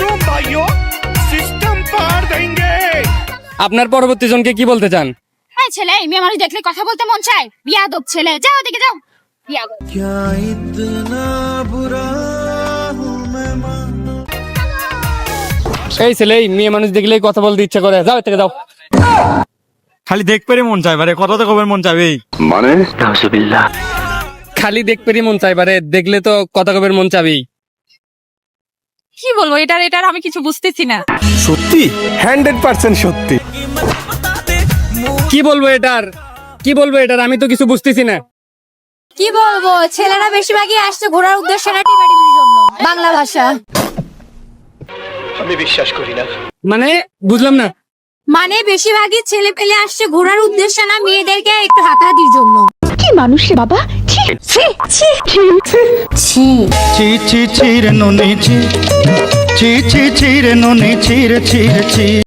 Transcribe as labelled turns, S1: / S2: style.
S1: Washroom भाइयों system पार देंगे।
S2: আপনার পরবর্তী জনকে কি বলতে চান?
S3: এই ছেলে এই মেয়ে মানুষ দেখলে কথা বলতে মন চায়, বিয়াদব ছেলে, যাও ওদিকে যাও, বিয়াদব।
S2: এই ছেলে এই মেয়ে মানুষ দেখলেই কথা বলতে ইচ্ছা করে, যাও থেকে যাও।
S4: খালি দেখতে মন চাই বারে, কথা তো কবে মন চাবে।
S1: माने
S2: খালি দেখতে মন চাই বারে, দেখলে তো কথা কবের মন চাবেই।
S5: কি বলবো এটার আমি কিছু বুঝতেছি না।
S1: সত্যি 100% সত্যি।
S2: কি বলবো এটার আমি তো কিছু বুঝতেছি না।
S3: কি বলবো, ছেলেরা বেশিরভাগই আসছে ঘোরার উদ্দেশ্যে না টিপাটিপির জন্য। বাংলা ভাষা
S1: আমি বিশ্বাস করি না।
S2: মানে বুঝলাম না।
S3: মানে বেশিরভাগই ছেলে পেলে আসছে ঘোরার উদ্দেশ্যে না, মেয়েদেরকে একটু হাতাহাতির জন্য। কি মানুষ রে বাবা, ছি ছি ছি ছি
S6: ছি ছি ছি রে নুনি ছি ছি ছি ছি রে নুনি ছি রে ছি রে ছি।